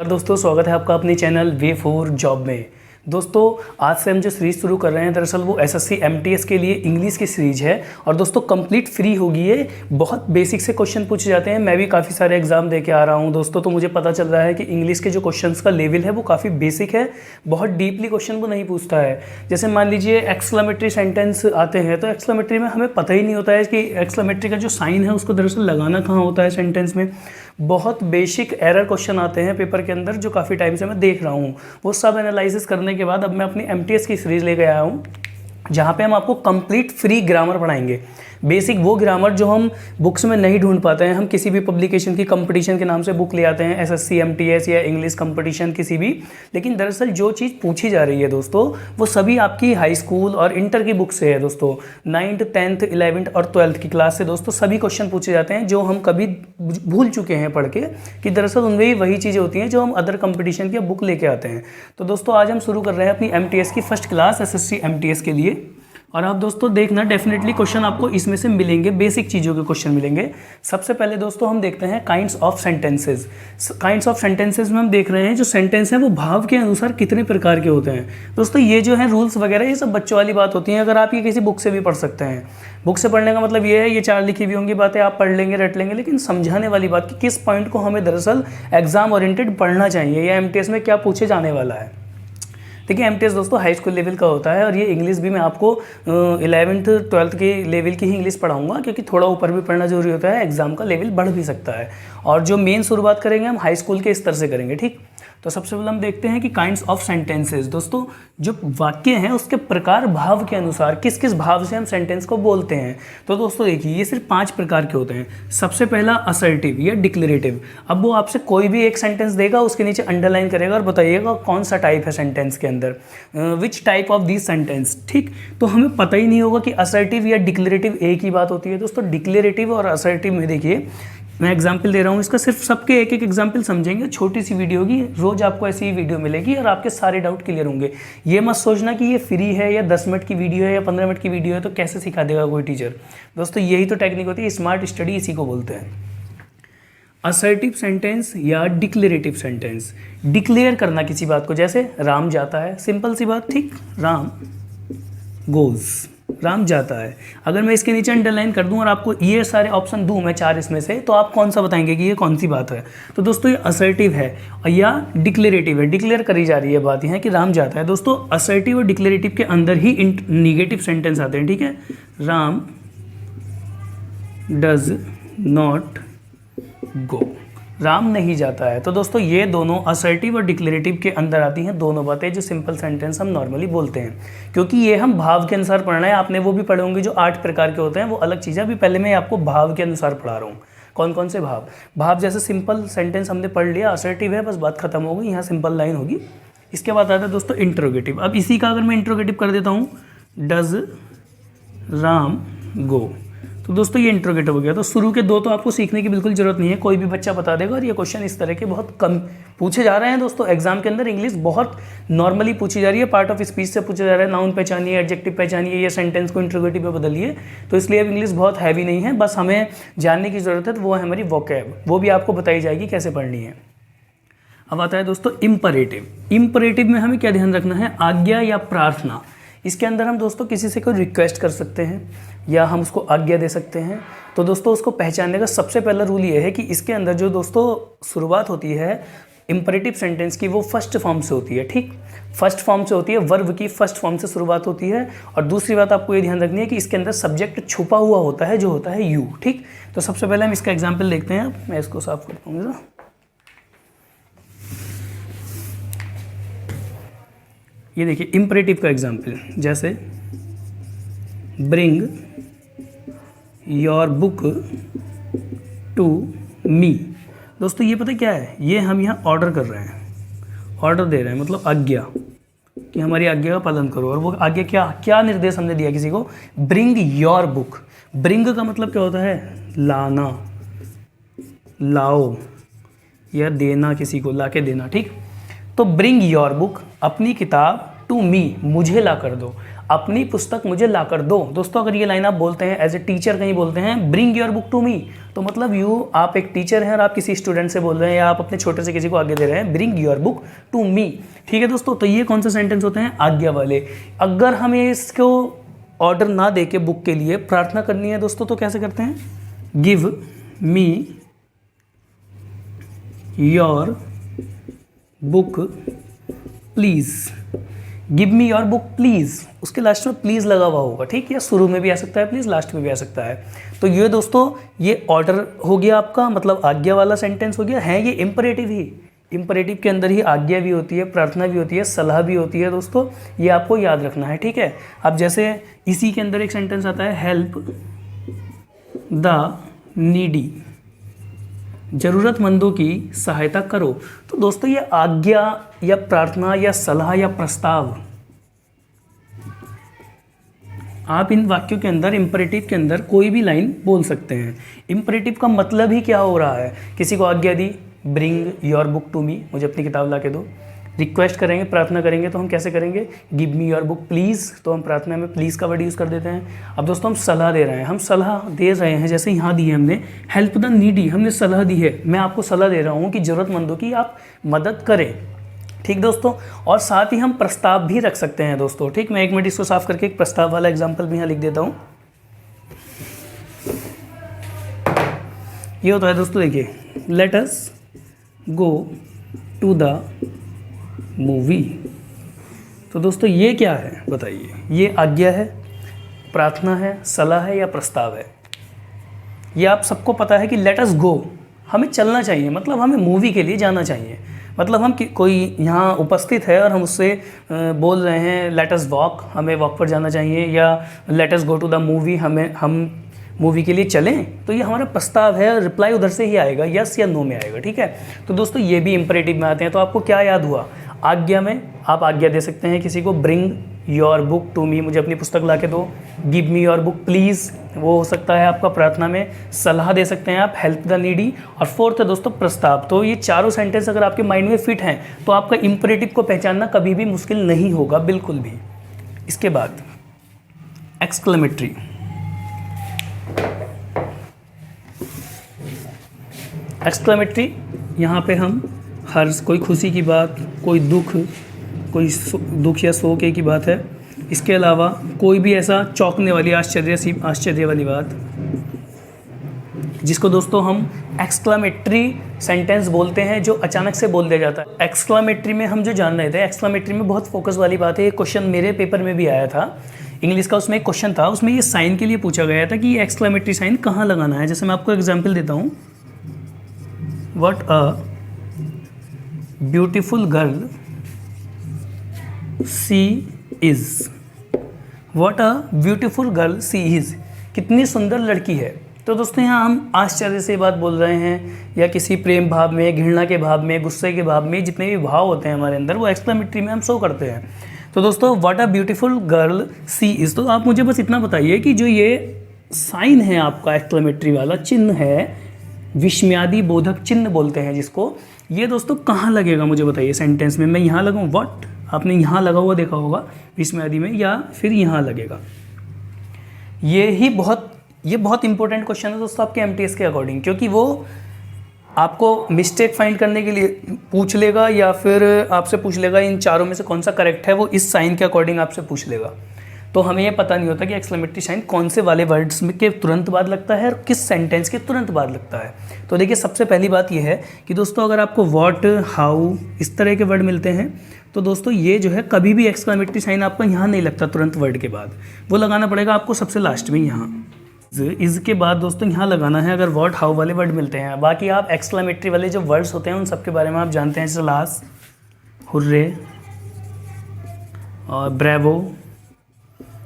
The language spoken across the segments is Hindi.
दोस्तों स्वागत है आपका अपने चैनल वे फॉर जॉब में। दोस्तों आज से हम जो सीरीज़ शुरू कर रहे हैं दरअसल वो एसएससी एमटीएस के लिए इंग्लिश की सीरीज है और दोस्तों कंप्लीट फ्री होगी ये। बहुत बेसिक से क्वेश्चन पूछे जाते हैं। मैं भी काफ़ी सारे एग्जाम दे के आ रहा हूँ दोस्तों, तो मुझे पता चल रहा है कि इंग्लिश के जो क्वेश्चंस का लेवल है वो काफ़ी बेसिक है, बहुत डीपली क्वेश्चन वो नहीं पूछता है। जैसे मान लीजिए एक्सक्लेमेटरी सेंटेंस आते हैं तो एक्सक्लेमेटरी में हमें पता ही नहीं होता है कि एक्सक्लेमेटरी का जो साइन है उसको दरअसल लगाना कहाँ होता है सेंटेंस में। बहुत बेसिक एरर क्वेश्चन आते हैं पेपर के अंदर जो काफ़ी टाइम से मैं देख रहा हूँ। वो सब एनालिसिस करने के बाद अब मैं अपनी एमटीएस की सीरीज़ लेके आया हूँ जहाँ पे हम आपको कंप्लीट फ्री ग्रामर पढ़ाएंगे। बेसिक वो ग्रामर जो हम बुक्स में नहीं ढूंढ पाते हैं। हम किसी भी पब्लिकेशन की कंपटीशन के नाम से बुक ले आते हैं, एसएससी एमटीएस या इंग्लिश कंपटीशन किसी भी, लेकिन दरअसल जो चीज़ पूछी जा रही है दोस्तों वो सभी आपकी हाई स्कूल और इंटर की बुक से है दोस्तों। 9th 10th 11th और 12th की क्लास से दोस्तों सभी क्वेश्चन पूछे जाते हैं जो हम कभी भूल चुके हैं पढ़ के, कि दरअसल उनमें भी वही चीज़ें होती हैं जो हम अदर कंपटीशन की बुक लेके आते हैं। तो दोस्तों आज हम शुरू कर रहे हैं अपनी एमटीएस की फर्स्ट क्लास एसएससी एमटीएस के लिए। और आप दोस्तों देखना डेफिनेटली क्वेश्चन आपको इसमें से मिलेंगे, बेसिक चीज़ों के क्वेश्चन मिलेंगे। सबसे पहले दोस्तों हम देखते हैं kinds of sentences. Kinds of sentences में हम देख रहे हैं जो सेंटेंस है वो भाव के अनुसार कितने प्रकार के होते हैं। दोस्तों ये जो है रूल्स वगैरह ये सब बच्चों वाली बात होती है, अगर आप ये किसी बुक से भी पढ़ सकते हैं। बुक से पढ़ने का मतलब ये है ये 4 लिखी हुई होंगी बातें आप पढ़ लेंगे रट लेंगे, लेकिन समझाने वाली बात कि किस पॉइंट को हमें दरअसल एग्जाम ओरिएंटेड पढ़ना चाहिए या एमटीएस में क्या पूछे जाने वाला है। देखिए एमटीएस दोस्तों हाई स्कूल लेवल का होता है और ये इंग्लिश भी मैं आपको 11th 12th के लेवल की ही इंग्लिश पढ़ाऊंगा, क्योंकि थोड़ा ऊपर भी पढ़ना जरूरी होता है, एग्जाम का लेवल बढ़ भी सकता है। और जो मेन शुरुआत करेंगे हम हाई स्कूल के स्तर से करेंगे, ठीक। तो सबसे पहले हम देखते हैं कि काइंड्स ऑफ सेंटेंसेस। दोस्तों जो वाक्य हैं उसके प्रकार भाव के अनुसार किस किस भाव से हम सेंटेंस को बोलते हैं। तो दोस्तों देखिए ये सिर्फ 5 प्रकार के होते हैं। सबसे पहला असर्टिव या डिक्लेरेटिव। अब वो आपसे कोई भी एक सेंटेंस देगा, उसके नीचे अंडरलाइन करेगा और बताइएगा कौन सा टाइप है सेंटेंस के अंदर, which type of this sentence, ठीक। तो हमें पता ही नहीं होगा कि असर्टिव या डिक्लेरेटिव एक ही बात होती है। दोस्तों डिक्लेरेटिव और असर्टिव में देखिए मैं एग्जाम्पल दे रहा हूँ इसका, सिर्फ सबके एक एक एग्जाम्पल समझेंगे। छोटी सी वीडियो होगी, रोज आपको ऐसी ही वीडियो मिलेगी और आपके सारे डाउट क्लियर होंगे। ये मत सोचना कि ये फ्री है या 10 मिनट की वीडियो है या 15 मिनट की वीडियो है तो कैसे सिखा देगा कोई टीचर। दोस्तों यही तो टेक्निक होती है, स्मार्ट स्टडी इसी को बोलते हैं। असर्टिव सेंटेंस या डिक्लेरेटिव सेंटेंस, डिक्लेयर करना किसी बात को, जैसे राम जाता है, सिंपल सी बात, ठीक। राम गोज, राम जाता है। अगर मैं इसके नीचे अंडरलाइन कर दूं और आपको ये सारे ऑप्शन दूं मैं 4 इसमें से, तो आप कौन सा बताएंगे कि ये कौन सी बात है। तो दोस्तों ये असर्टिव है या डिक्लेरेटिव है, डिक्लेयर करी जा रही है बात यह है कि राम जाता है। दोस्तों असर्टिव और डिक्लेरेटिव के अंदर ही निगेटिव सेंटेंस आते हैं, ठीक है। Ram does not go, Ram नहीं जाता है। तो दोस्तों ये दोनों असर्टिव और डिक्लेरेटिव के अंदर आती हैं दोनों बातें जो सिंपल सेंटेंस हम नॉर्मली बोलते हैं, क्योंकि ये हम भाव के अनुसार पढ़ना है। आपने वो भी पढ़े होंगे जो 8 प्रकार के होते हैं, वो अलग चीज़ है। अभी पहले मैं आपको भाव के अनुसार पढ़ा रहा हूँ। कौन कौन से भाव जैसे सिंपल सेंटेंस हमने पढ़ लिया, असर्टिव है, बस बात खत्म हो गई, यहाँ सिंपल लाइन होगी। इसके बाद आता है दोस्तों इंट्रोगेटिव। अब इसी का अगर मैं इंट्रोगेटिव कर देता हूँ, डज राम गो, तो दोस्तों ये इंट्रोगेटिव हो गया। तो शुरू के 2 तो आपको सीखने की बिल्कुल जरूरत नहीं है, कोई भी बच्चा बता देगा। और ये क्वेश्चन इस तरह के बहुत कम पूछे जा रहे हैं दोस्तों एग्जाम के अंदर। इंग्लिश बहुत नॉर्मली पूछी जा रही है, पार्ट ऑफ स्पीच से पूछा जा रहा है, नाउन पहचानिए, एडजेक्टिव पहचानिए, ये सेंटेंस को इंट्रोगेटिव में बदलिए। तो इसलिए अब इंग्लिश बहुत हैवी नहीं है, बस हमें जानने की ज़रूरत है, तो वो है हमारी वोकैब, वो भी आपको बताई जाएगी कैसे पढ़नी है। अब आता है दोस्तों इम्परेटिव। इम्परेटिव में हमें क्या ध्यान रखना है, आज्ञा या प्रार्थना। इसके अंदर हम दोस्तों किसी से कोई रिक्वेस्ट कर सकते हैं या हम उसको आज्ञा दे सकते हैं। तो दोस्तों उसको पहचानने का सबसे पहला रूल ये है कि इसके अंदर जो दोस्तों शुरुआत होती है इम्परेटिव सेंटेंस की, वो फर्स्ट फॉर्म से होती है, ठीक। फर्स्ट फॉर्म से होती है, वर्ब की फर्स्ट फॉर्म से शुरुआत होती है। और दूसरी बात आपको ये ध्यान रखनी है कि इसके अंदर सब्जेक्ट छुपा हुआ होता है जो होता है यू, ठीक। तो सबसे पहले हम इसका एग्जाम्पल देखते हैं। मैं इसको साफ करता हूँ। ये देखिए इम्परेटिव का एग्जाम्पल, जैसे bring your book to me. दोस्तों ये पता क्या है, ये हम यहाँ ऑर्डर कर रहे हैं, ऑर्डर दे रहे हैं, मतलब आज्ञा, कि हमारी आज्ञा का पालन करो। और वो आज्ञा क्या क्या निर्देश हमने दिया किसी को, ब्रिंग योर बुक। ब्रिंग का मतलब क्या होता है, लाना, लाओ या देना, किसी को ला के देना, ठीक। तो ब्रिंग योर बुक, अपनी किताब टू मी, मुझे ला कर दो, अपनी पुस्तक मुझे ला कर दो। दोस्तों अगर ये लाइन आप बोलते हैं एज ए टीचर, कहीं बोलते हैं bring your book to me, तो मतलब आप एक टीचर हैं और आप किसी स्टूडेंट से बोल रहे हैं या आप अपने छोटे से किसी को आगे दे रहे हैं, bring your book to me. ठीक है दोस्तों, तो ये कौन से सेंटेंस होते हैं? आज्ञा वाले। अगर हमें इसको ऑर्डर ना दे के बुक के लिए प्रार्थना करनी है दोस्तों, तो कैसे करते हैं? Give me your book please, give me your book please, उसके लास्ट में प्लीज़ लगा हुआ होगा, ठीक है? शुरू में भी आ सकता है प्लीज़, लास्ट में भी आ सकता है। तो ये दोस्तों ये ऑर्डर हो गया आपका, मतलब आज्ञा वाला सेंटेंस हो गया। है ये इम्परेटिव ही, इम्परेटिव के अंदर ही आज्ञा भी होती है, प्रार्थना भी होती है, सलाह भी होती है दोस्तों, ये आपको याद रखना है, ठीक है? अब जैसे इसी के अंदर एक सेंटेंस आता है, हेल्प द नीडी, ज़रूरतमंदों की सहायता करो। तो दोस्तों ये आज्ञा या प्रार्थना या सलाह या प्रस्ताव, आप इन वाक्यों के अंदर इम्परेटिव के अंदर कोई भी लाइन बोल सकते हैं। इम्परेटिव का मतलब ही क्या हो रहा है? किसी को आज्ञा दी, bring your book to me, मुझे अपनी किताब ला के दो। रिक्वेस्ट करेंगे, प्रार्थना करेंगे तो हम कैसे करेंगे? Give me your book please, तो हम प्रार्थना में प्लीज़ का वर्ड यूज़ कर देते हैं। अब दोस्तों हम सलाह दे रहे हैं, हम सलाह दे रहे हैं, जैसे यहाँ दी है हमने, हेल्प द नीडी, हमने सलाह दी है, मैं आपको सलाह दे रहा हूँ कि ज़रूरतमंदों की आप मदद करें, ठीक दोस्तों? और साथ ही हम प्रस्ताव भी रख सकते हैं दोस्तों, ठीक? मैं एक मिनट इसको साफ करके एक प्रस्ताव वाला एग्जाम्पल भी यहाँ लिख देता हूँ। ये होता है दोस्तों, देखिए, let us go to the movie. तो दोस्तों ये क्या है बताइए? ये आज्ञा है, प्रार्थना है, सलाह है या प्रस्ताव है? ये आप सबको पता है कि लेट अस गो, हमें चलना चाहिए, मतलब हमें मूवी के लिए जाना चाहिए। मतलब हम कोई यहाँ उपस्थित है और हम उससे बोल रहे हैं लेट अस वॉक, हमें वॉक पर जाना चाहिए, या let us go to the movie, हम मूवी के लिए चलें, तो ये हमारा प्रस्ताव है। रिप्लाई उधर से ही आएगा, यस या नो में आएगा, ठीक है? तो दोस्तों ये भी इम्परेटिव में आते हैं। तो आपको क्या याद हुआ? आज्ञा में आप आज्ञा दे सकते हैं किसी को, bring your book to me, मुझे अपनी पुस्तक ला के दो। Give me your book please, वो हो सकता है आपका प्रार्थना में। सलाह दे सकते हैं आप, हेल्प द नीडी। और फोर्थ है दोस्तों प्रस्ताव। तो ये चारों सेंटेंस अगर आपके माइंड में फिट हैं तो आपका इम्परेटिव को पहचानना कभी भी मुश्किल नहीं होगा, बिल्कुल भी। इसके बाद एक्सक्लेमेटरी। एक्सक्लेमेटरी, यहाँ पे हम हर कोई खुशी की बात, कोई दुख या शोक की बात है, इसके अलावा कोई भी ऐसा चौंकने वाली, आश्चर्य वाली बात, जिसको दोस्तों हम एक्सक्लेमेटरी सेंटेंस बोलते हैं, जो अचानक से बोल दिया जाता है। एक्सक्लेमेटरी में हम जो जान रहे थे, एक्सक्लेमेटरी में बहुत फोकस वाली बात है। ये क्वेश्चन मेरे पेपर में भी आया था इंग्लिश का, उसमें एक क्वेश्चन था, उसमें ये साइन के लिए पूछा गया था कि ये एक्सक्लेमेटरी साइन कहाँ लगाना है। जैसे मैं आपको एग्जाम्पल देता हूँ, what a beautiful girl she is, what a beautiful girl she is, कितनी सुंदर लड़की है। तो दोस्तों यहाँ हम आश्चर्य से बात बोल रहे हैं, या किसी प्रेम भाव में, घृणा के भाव में, गुस्से के भाव में, जितने भी भाव होते हैं हमारे अंदर, वो एक्सक्लेमेटरी में हम शो करते हैं। तो दोस्तों what a beautiful girl she is, तो आप मुझे बस इतना बताइए कि जो ये साइन है आपका, एक्सक्लेमेटरी वाला चिन्ह है, विस्मयादि बोधक चिन्ह बोलते हैं जिसको, ये दोस्तों कहाँ लगेगा मुझे बताइए सेंटेंस में। मैं यहाँ लगाऊँ व्हाट, आपने यहाँ लगा हुआ देखा होगा विस्मयादि में, या फिर यहाँ लगेगा। ये बहुत इंपॉर्टेंट क्वेश्चन है दोस्तों आपके एमटीएस के अकॉर्डिंग, क्योंकि वो आपको मिस्टेक फाइंड करने के लिए पूछ लेगा, या फिर आपसे पूछ लेगा इन चारों में से कौन सा करेक्ट है, वो इस साइन के अकॉर्डिंग आपसे पूछ लेगा। तो हमें ये पता नहीं होता कि एक्सक्लेमेटरी साइन कौन से वाले वर्ड्स में के तुरंत बाद लगता है और किस सेंटेंस के तुरंत बाद लगता है। तो देखिए सबसे पहली बात ये है कि दोस्तों अगर आपको व्हाट, हाउ इस तरह के वर्ड मिलते हैं, तो दोस्तों ये जो है कभी भी एक्सक्लेमेटरी साइन आपका यहाँ नहीं लगता तुरंत वर्ड के बाद, वो लगाना पड़ेगा आपको सबसे लास्ट में यहाँ। इज़ के बाद दोस्तों यहाँ लगाना है अगर व्हाट, हाउ वाले वर्ड मिलते हैं। बाकी आप एक्सक्लेमेटरी वाले जो वर्ड्स होते हैं उन सब के बारे में आप जानते हैं, जैसे लास, हुर्रे और ब्रेवो।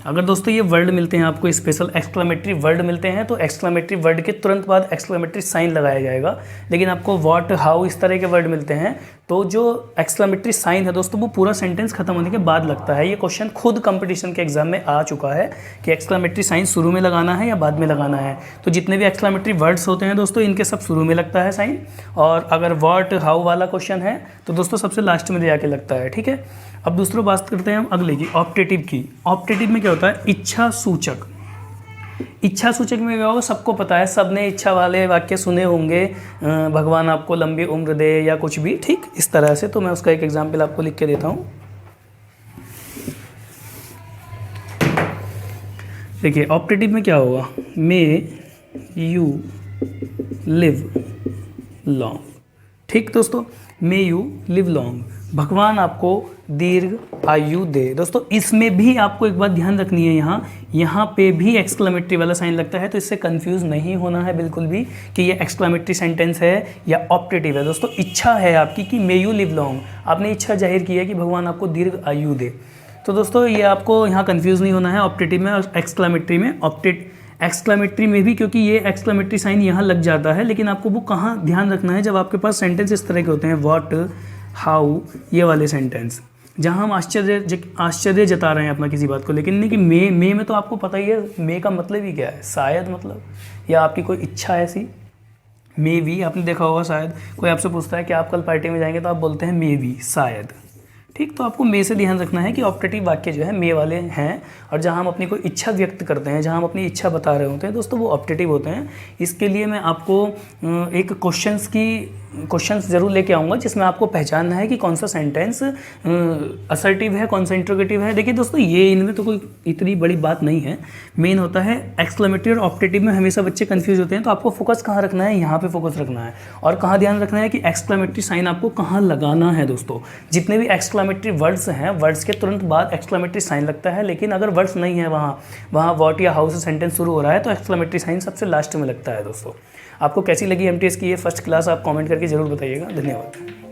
अगर दोस्तों ये वर्ड मिलते हैं आपको, स्पेशल एक्सक्लेमेटरी वर्ड मिलते हैं, तो एक्सक्लेमेटरी वर्ड के तुरंत बाद एक्सक्लेमेटरी साइन लगाया जाएगा। लेकिन आपको व्हाट, हाउ इस तरह के वर्ड मिलते हैं तो जो एक्सक्लेमेटरी साइन है दोस्तों वो पूरा सेंटेंस खत्म होने के बाद लगता है। ये क्वेश्चन खुद कंपटीशन के एग्जाम में आ चुका है कि एक्सक्लेमेटरी साइन शुरू में लगाना है या बाद में लगाना है। तो जितने भी एक्सक्लेमेटरी वर्ड्स होते हैं दोस्तों इनके सब शुरू में लगता है साइन, और अगर व्हाट हाउ वाला क्वेश्चन है तो दोस्तों सबसे लास्ट में जाके लगता है। ठीक है, अब दूसरी बात करते हैं हम अगले की, ऑप्टेटिव की। ऑप्टेटिव में क्या होता है, इच्छा सूचक। इच्छा सूचक में क्या होगा, सबको पता है, सबने इच्छा वाले वाक्य सुने होंगे, भगवान आपको लंबी उम्र दे या कुछ भी, ठीक इस तरह से। तो मैं उसका एक एग्जाम्पल आपको लिख के देता हूँ। देखिए ऑप्टेटिव में क्या होगा, मे यू लिव लॉन्ग। ठीक दोस्तों, मे यू लिव लॉन्ग, भगवान आपको दीर्घ आयु दे। दोस्तों इसमें भी आपको एक बात ध्यान रखनी है, यहाँ पे भी एक्सक्लेमेटरी वाला साइन लगता है, तो इससे कंफ्यूज नहीं होना है बिल्कुल भी कि ये एक्सक्लेमेटरी सेंटेंस है या ऑप्टेटिव है। दोस्तों इच्छा है आपकी कि मे यू लिव लॉन्ग, आपने इच्छा जाहिर की है कि भगवान आपको दीर्घ आयु दे। तो दोस्तों ये आपको यहाँ कंफ्यूज नहीं होना है ऑप्टेटिव में और एक्सक्लेमेटरी में। एक्सक्लेमेटरी में भी क्योंकि ये एक्सक्लेमेटरी साइन यहाँ लग जाता है, लेकिन आपको वो कहाँ ध्यान रखना है, जब आपके पास सेंटेंस इस तरह के होते हैं, व्हाट हाउ ये वाले सेंटेंस, जहाँ हम आश्चर्य जता रहे हैं अपना किसी बात को, लेकिन नहीं कि मे में तो आपको पता ही है मे का मतलब ही क्या है, शायद मतलब, या आपकी कोई इच्छा ऐसी। मे भी आपने देखा होगा, शायद कोई आपसे पूछता है कि आप कल पार्टी में जाएंगे तो आप बोलते हैं मे भी, शायद। ठीक, तो आपको मे से ध्यान रखना है कि ऑप्टेटिव वाक्य जो है मे वाले हैं, और जहाँ हम अपनी कोई इच्छा व्यक्त करते हैं, जहाँ हम अपनी इच्छा बता रहे होते हैं दोस्तों, वो ऑप्टेटिव होते हैं। इसके लिए मैं आपको एक क्वेश्चंस जरूर लेके आऊँगा जिसमें आपको पहचानना है कि कौन सा सेंटेंस असर्टिव है, कौन सा इंट्रोगेटिव है। देखिए दोस्तों ये इनमें तो कोई इतनी बड़ी बात नहीं है, मेन होता है एक्सक्लेमेटरी और ऑप्टेटिव में हमेशा बच्चे कंफ्यूज होते हैं। तो आपको फोकस कहाँ रखना है, यहाँ पे फोकस रखना है, और कहाँ ध्यान रखना है कि एक्सक्लेमेटरी साइन आपको कहाँ लगाना है। दोस्तों जितने भी एक्सक्लेमेटरी वर्ड्स हैं, वर्ड्स के तुरंत बाद एक्सक्लेमेटरी साइन लगता है, लेकिन अगर वर्ड्स नहीं है वहाँ व्हाट या हाउ से सेंटेंस शुरू हो रहा है तो एक्सक्लेमेटरी साइन सबसे लास्ट में लगता है। दोस्तों आपको कैसी लगी एमटीएस की ये फर्स्ट क्लास, आप कमेंट करके जरूर बताइएगा। धन्यवाद।